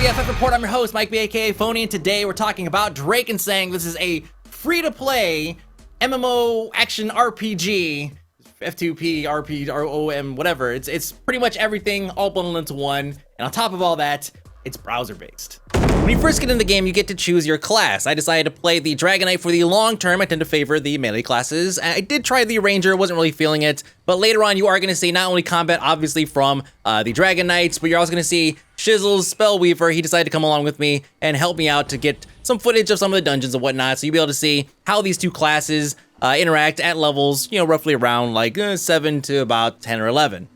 BFF Report. I'm your host, Mike B, aka Phony, and today we're talking about Drakensang. This is a free-to-play MMO action RPG, F2P, RP, ROM, whatever. It's pretty much everything all bundled into one, and on top of all that, it's browser-based. When you first get in the game, you get to choose your class. I decided to play the Dragon Knight for the long term. I tend to favor the melee classes. I did try the Ranger, wasn't really feeling it, but later on you are going to see not only combat, obviously, from the Dragon Knights, but you're also going to see Shizzle's Spellweaver. He decided to come along with me and help me out to get some footage of some of the dungeons and whatnot, so you'll be able to see how these two classes interact at levels, roughly around like 7 to about 10 or 11.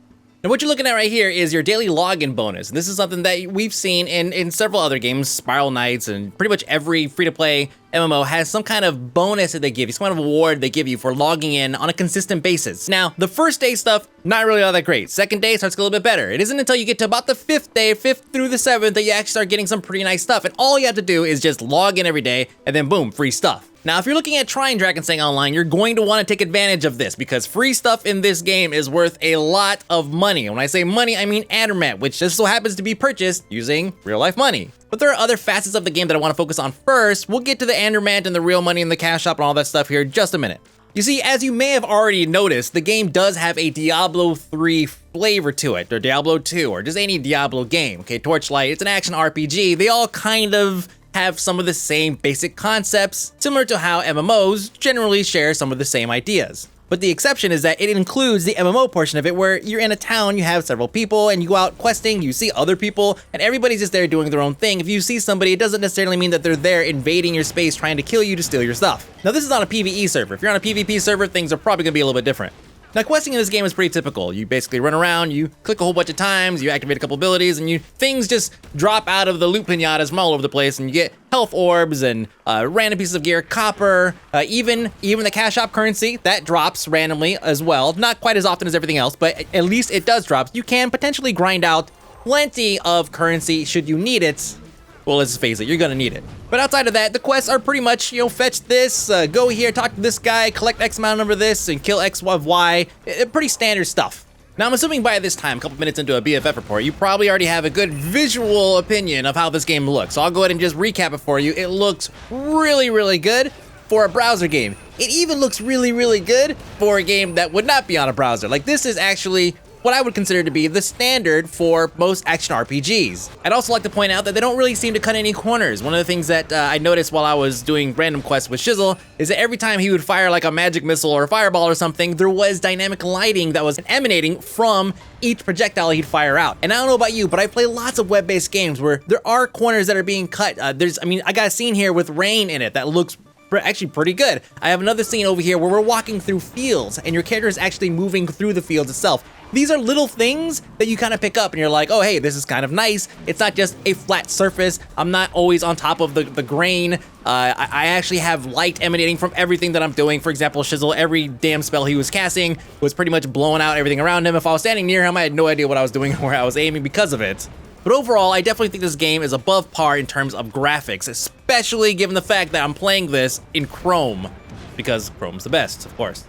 And what you're looking at right here is your daily login bonus. And this is something that we've seen in several other games, Spiral Knights, and pretty much every free-to-play MMO has some kind of bonus that they give you, some kind of award they give you for logging in on a consistent basis. Now, the first day stuff, not really all that great. Second day starts to get a little bit better. It isn't until you get to about the fifth day, 5th through the 7th, that you actually start getting some pretty nice stuff. And all you have to do is just log in every day, and then boom, free stuff. Now, if you're looking at trying Drakensang Online, you're going to want to take advantage of this because free stuff in this game is worth a lot of money. When I say money, I mean Andermat, which just so happens to be purchased using real-life money. But there are other facets of the game that I want to focus on first. We'll get to the Andermat and the real money and the cash shop and all that stuff here in just a minute. You see, as you may have already noticed, the game does have a Diablo 3 flavor to it, or Diablo 2, or just any Diablo game. Okay, Torchlight, it's an action RPG. They all kind of have some of the same basic concepts, similar to how MMOs generally share some of the same ideas. But the exception is that it includes the MMO portion of it, where you're in a town, you have several people, and you go out questing, you see other people, and everybody's just there doing their own thing. If you see somebody, it doesn't necessarily mean that they're there invading your space, trying to kill you to steal your stuff. Now, this is on a PvE server. If you're on a PvP server, things are probably gonna be a little bit different. Now, questing in this game is pretty typical. You basically run around, you click a whole bunch of times, you activate a couple abilities, and things just drop out of the loot pinatas from all over the place, and you get health orbs and random pieces of gear, copper, even the cash shop currency, that drops randomly as well. Not quite as often as everything else, but at least it does drop. You can potentially grind out plenty of currency should you need it. Well, let's face it, you're gonna need it. But outside of that, the quests are pretty much, fetch this, go here, talk to this guy, collect X amount of this, and kill X of Y. Pretty standard stuff. Now, I'm assuming by this time, a couple minutes into a BFF report, you probably already have a good visual opinion of how this game looks. So I'll go ahead and just recap it for you. It looks really, really good for a browser game. It even looks really, really good for a game that would not be on a browser. Like, this is actually what I would consider to be the standard for most action RPGs. I'd also like to point out that they don't really seem to cut any corners. One of the things that I noticed while I was doing random quests with Shizzle is that every time he would fire like a magic missile or a fireball or something, there was dynamic lighting that was emanating from each projectile he'd fire out. And I don't know about you, but I play lots of web-based games where there are corners that are being cut. I got a scene here with rain in it that looks actually pretty good. I have another scene over here where we're walking through fields and your character is actually moving through the fields itself. These are little things that you kind of pick up and you're like, oh, hey, this is kind of nice. It's not just a flat surface. I'm not always on top of the grain. I actually have light emanating from everything that I'm doing. For example, Shizzle, every damn spell he was casting was pretty much blowing out everything around him. If I was standing near him, I had no idea what I was doing or where I was aiming because of it. But overall, I definitely think this game is above par in terms of graphics, especially given the fact that I'm playing this in Chrome, because Chrome's the best, of course.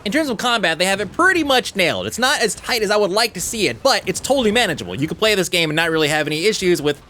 In terms of combat, they have it pretty much nailed. It's not as tight as I would like to see it, but it's totally manageable. You can play this game and not really have any issues with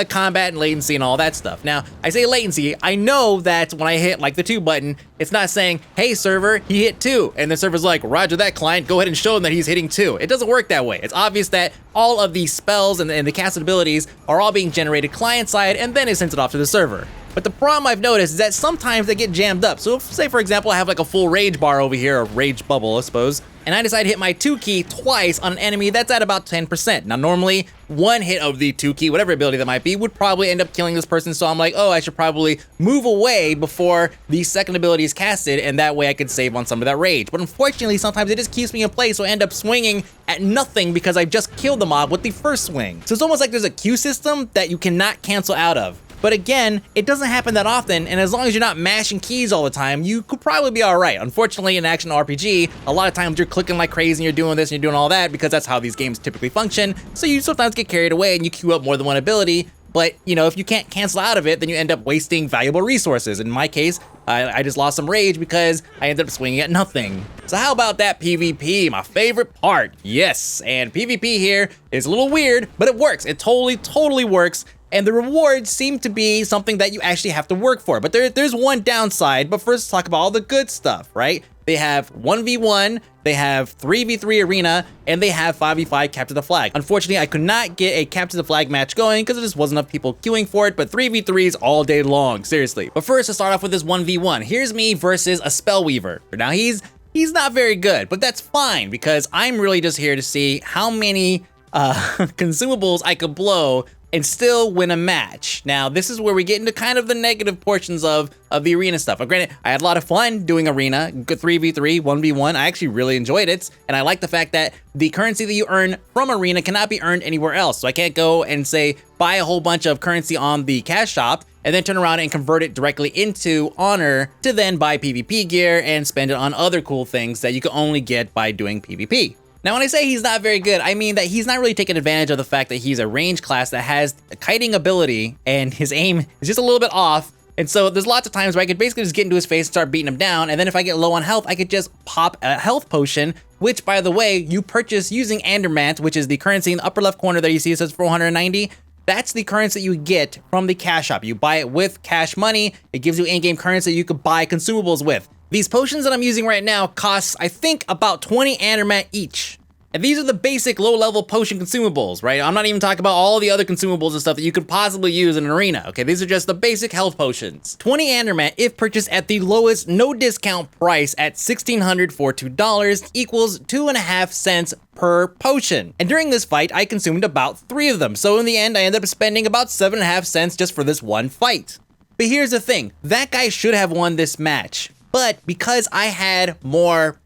combat and latency and all that stuff. Now, I say latency, I know that when I hit like the 2 button, it's not saying, hey server, he hit 2, and the server's like, roger that client, go ahead and show him that he's hitting 2. It doesn't work that way. It's obvious that all of these spells and the casted abilities are all being generated client side and then it's sent it off to the server. But the problem I've noticed is that sometimes they get jammed up. So if, say for example, I have like a full rage bar over here, or rage bubble I suppose, and I decide to hit my 2 key twice on an enemy, that's at about 10%. Now normally, one hit of the 2 key, whatever ability that might be, would probably end up killing this person, so I'm like, oh, I should probably move away before the second ability is casted, and that way I could save on some of that rage. But unfortunately, sometimes it just keeps me in place, so I end up swinging at nothing because I just killed the mob with the first swing. So it's almost like there's a queue system that you cannot cancel out of. But again, it doesn't happen that often, and as long as you're not mashing keys all the time, you could probably be alright. Unfortunately, in an action RPG, a lot of times you're clicking like crazy and you're doing this and you're doing all that because that's how these games typically function, so you sometimes get carried away and you queue up more than one ability. But, if you can't cancel out of it, then you end up wasting valuable resources. In my case, I just lost some rage because I ended up swinging at nothing. So how about that PvP, my favorite part? Yes, and PvP here is a little weird, but it works. It totally works. and the rewards seem to be something that you actually have to work for. But there's one downside, but first let's talk about all the good stuff, right? They have 1v1, they have 3v3 arena, and they have 5v5 capture the flag. Unfortunately, I could not get a capture the flag match going because there just wasn't enough people queuing for it, but 3v3s all day long, seriously. But first, let's start off with this 1v1. Here's me versus a Spellweaver. Now, he's not very good, but that's fine because I'm really just here to see how many consumables I could blow and still win a match. Now, this is where we get into kind of the negative portions of the arena stuff. Granted, I had a lot of fun doing arena, good 3v3, 1v1. I actually really enjoyed it, and I like the fact that the currency that you earn from arena cannot be earned anywhere else. So I can't go and say, buy a whole bunch of currency on the cash shop, and then turn around and convert it directly into honor to then buy PvP gear and spend it on other cool things that you can only get by doing PvP. Now, when I say he's not very good, I mean that he's not really taking advantage of the fact that he's a range class that has a kiting ability and his aim is just a little bit off. And so there's lots of times where I could basically just get into his face and start beating him down. And then if I get low on health, I could just pop a health potion, which, by the way, you purchase using Andermant, which is the currency in the upper left corner there you see it says 490. That's the currency that you get from the cash shop. You buy it with cash money. It gives you in-game currency you could buy consumables with. These potions that I'm using right now cost, I think, about 20 Andermant each. And these are the basic low-level potion consumables, right? I'm not even talking about all the other consumables and stuff that you could possibly use in an arena, okay? These are just the basic health potions. 20 Andermant, if purchased at the lowest no discount price at $1,642, equals 2.5 cents per potion. And during this fight, I consumed about 3 of them. So in the end, I ended up spending about 7.5 cents just for this one fight. But here's the thing, that guy should have won this match. But because I had more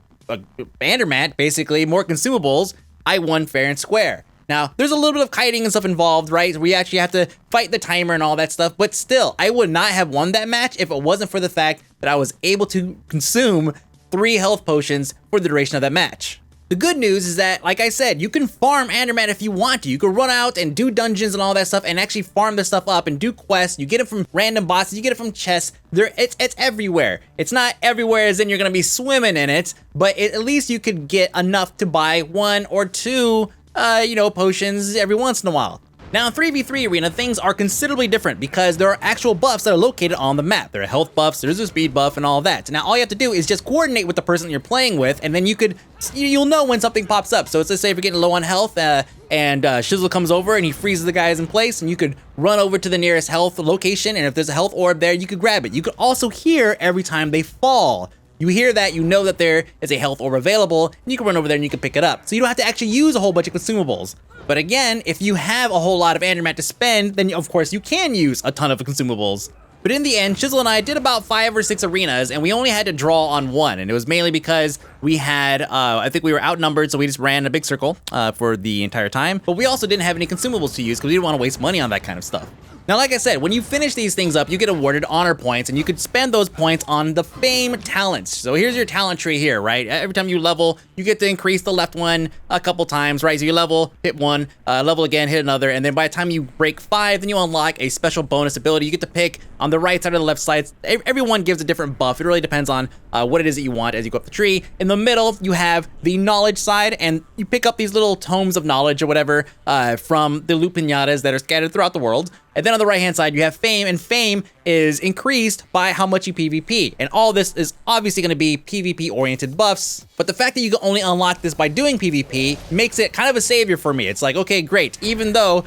Andermant, basically more consumables, I won fair and square. Now, there's a little bit of kiting and stuff involved, right? We actually have to fight the timer and all that stuff, but still, I would not have won that match if it wasn't for the fact that I was able to consume 3 health potions for the duration of that match. The good news is that, like I said, you can farm Andermant if you want to. You can run out and do dungeons and all that stuff and actually farm this stuff up and do quests. You get it from random bosses, you get it from chests. It's everywhere. It's not everywhere as in you're gonna be swimming in it, but at least you could get enough to buy 1 or 2, potions every once in a while. Now, in 3v3 arena, things are considerably different because there are actual buffs that are located on the map. There are health buffs, there's a speed buff, and all that. Now, all you have to do is just coordinate with the person that you're playing with, and then you'll know when something pops up. So let's say if you're getting low on health, and Shizzle comes over and he freezes the guys in place, and you could run over to the nearest health location, and if there's a health orb there, you could grab it. You could also hear every time they fall. You hear that, you know that there is a health orb available, and you can run over there and you can pick it up. So you don't have to actually use a whole bunch of consumables. But again, if you have a whole lot of Andermant to spend, then of course you can use a ton of consumables. But in the end, Shizzle and I did about 5 or 6 arenas, and we only had to draw on 1. And it was mainly because we had, I think we were outnumbered, so we just ran a big circle for the entire time. But we also didn't have any consumables to use because we didn't want to waste money on that kind of stuff. Now, like I said, when you finish these things up, you get awarded honor points, and you could spend those points on the fame talents. So here's your talent tree here, right? Every time you level, you get to increase the left one a couple times, right? So you level, hit one, level again, hit another, and then by the time you break 5, then you unlock a special bonus ability. You get to pick on the right side or the left side. Everyone gives a different buff. It really depends on what it is that you want as you go up the tree. In the middle, you have the knowledge side, and you pick up these little tomes of knowledge or whatever from the loot pinatas that are scattered throughout the world. And then on the right-hand side, you have fame, and fame is increased by how much you PvP. And all this is obviously going to be PvP-oriented buffs, but the fact that you can only unlock this by doing PvP makes it kind of a savior for me. It's like, okay, great. Even though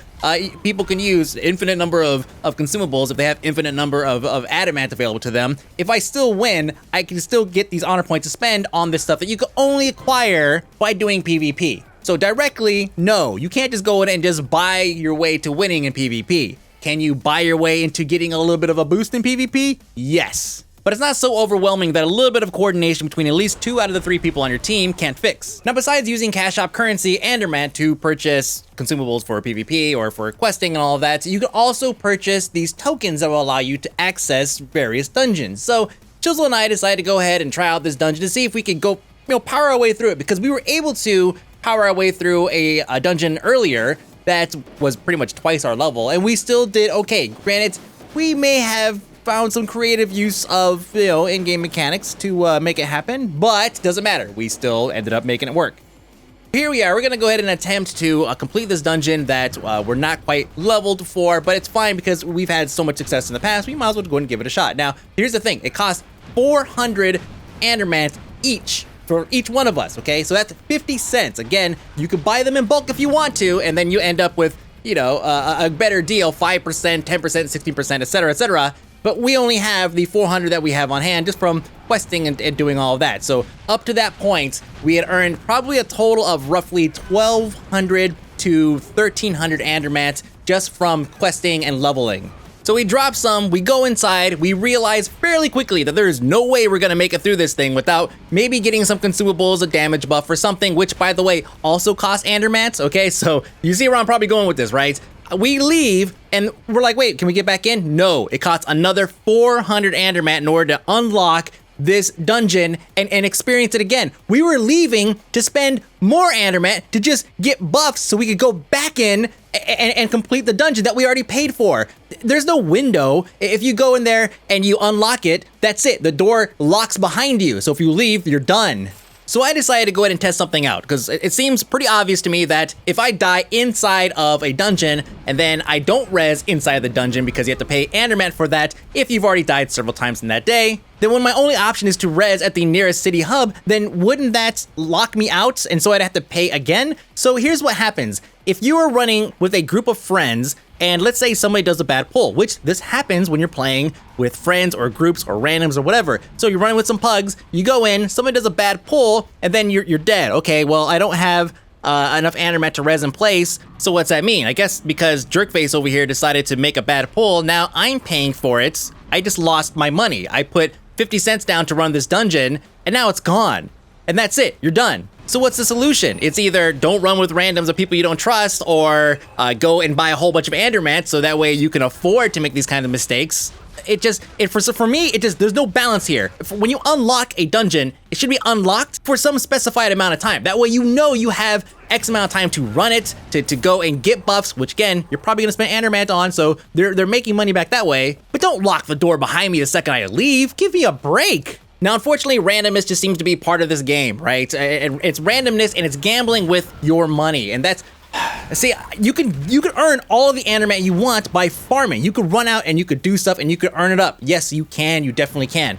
people can use infinite number of consumables, if they have infinite number of adamant available to them, if I still win, I can still get these honor points to spend on this stuff that you can only acquire by doing PvP. So directly, no, you can't just go in and just buy your way to winning in PvP. Can you buy your way into getting a little bit of a boost in PvP? Yes. But it's not so overwhelming that a little bit of coordination between at least 2 out of the 3 people on your team can't fix. Now, besides using cash shop currency Andermant to purchase consumables for PvP or for questing and all of that, you can also purchase these tokens that will allow you to access various dungeons. So Shizzle and I decided to go ahead and try out this dungeon to see if we could go, power our way through it, because we were able to power our way through a dungeon earlier that was pretty much twice our level, and we still did okay. Granted, we may have found some creative use of, in-game mechanics to make it happen, but doesn't matter. We still ended up making it work. here we are. We're gonna go ahead and attempt to complete this dungeon that we're not quite leveled for, but it's fine because we've had so much success in the past. We might as well go ahead and give it a shot. Now, here's the thing. It costs 400 Andermans each for each one of us, okay? So that's 50 cents. Again, you could buy them in bulk if you want to, and then you end up with, you know, a better deal, 5%, 10%, 16%, etc., etc. But we only have the 400 that we have on hand just from questing and doing all of that. So up to that point, we had earned probably a total of roughly 1,200 to 1,300 Andermans just from questing and leveling. So we drop some, we go inside, we realize fairly quickly that there is no way we're gonna make it through this thing without maybe getting some consumables, a damage buff or something, which by the way, also costs Andermans, okay? So you see where I'm probably going with this, right? We leave and we're like, wait, can we get back in? No, it costs another 400 Andermans in order to unlock this dungeon and experience it again. We were leaving to spend more Andermans to just get buffs so we could go back in and complete the dungeon that we already paid for. There's no window. If you go in there and you unlock it, that's it. The door locks behind you. So if you leave, you're done. So I decided to go ahead and test something out because it seems pretty obvious to me that if I die inside of a dungeon and then I don't res inside the dungeon because you have to pay Anderman for that if you've already died several times in that day, then when my only option is to res at the nearest city hub, then wouldn't that lock me out and so I'd have to pay again? So here's what happens. If you are running with a group of friends and let's say somebody does a bad pull, which this happens when you're playing with friends or groups or randoms or whatever. So you're running with some pugs, you go in, somebody does a bad pull, and then you're dead. Okay, well, I don't have enough Andermat to res in place, so what's that mean? I guess because Jerkface over here decided to make a bad pull, now I'm paying for it. I just lost my money. I put 50 cents down to run this dungeon, and now it's gone. And that's it, you're done. So what's the solution? It's either don't run with randoms of people you don't trust or go and buy a whole bunch of Andermats so that way you can afford to make these kind of mistakes. For me, there's no balance here. When you unlock a dungeon, it should be unlocked for some specified amount of time. That way you know you have X amount of time to run it, to go and get buffs, which again, you're probably gonna spend Andermat on, so they're making money back that way. But don't lock the door behind me the second I leave. Give me a break. Now, unfortunately, randomness just seems to be part of this game, right? It's randomness and it's gambling with your money. And that's, see, you can earn all of the Andermat you want by farming. You could run out and you could do stuff and you could earn it up. Yes, you can, you definitely can.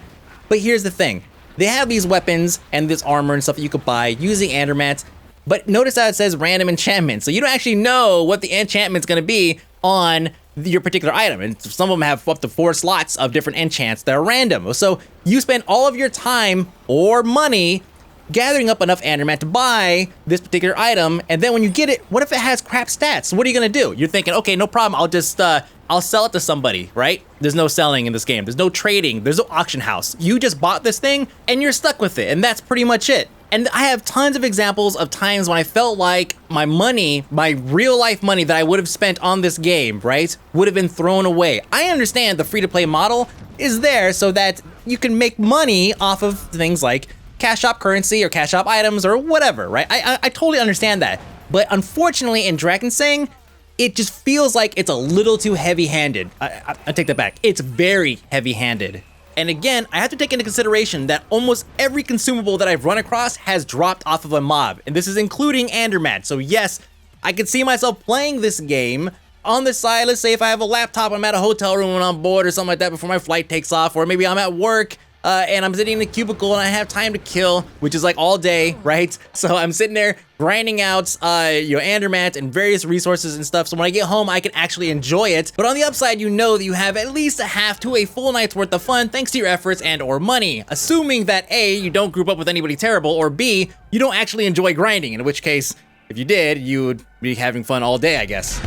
But here's the thing. They have these weapons and this armor and stuff that you could buy using Andermats, but notice how it says random enchantment. So you don't actually know what the enchantment's gonna be on your particular item, and some of them have up to 4 slots of different enchants that are random. So you spend all of your time or money gathering up enough Andermat to buy this particular item, and then when you get it, what if it has crap stats? What are you gonna do? You're thinking, okay, no problem, I'll just I'll sell it to somebody, right? There's no selling in this game. There's no trading. There's no auction house. You just bought this thing and you're stuck with it, and that's pretty much it. And I have tons of examples of times when I felt like my money, my real life money that I would have spent on this game, right, would have been thrown away. I understand the free-to-play model is there so that you can make money off of things like cash shop currency or cash shop items or whatever, right? I totally understand that. But unfortunately in Drakensang, it just feels like it's a little too heavy-handed. I take that back. It's very heavy-handed. And again, I have to take into consideration that almost every consumable that I've run across has dropped off of a mob, and this is including Andermat. So yes, I could see myself playing this game on the side. Let's say if I have a laptop, I'm at a hotel room and I'm bored or something like that before my flight takes off, or maybe I'm at work and I'm sitting in a cubicle and I have time to kill, which is like all day, right? So I'm sitting there grinding out, Andermat and various resources and stuff. So when I get home, I can actually enjoy it. But on the upside, you know that you have at least a half to a full night's worth of fun thanks to your efforts and or money. Assuming that A, you don't group up with anybody terrible, or B, you don't actually enjoy grinding, in which case, if you did, you would be having fun all day, I guess.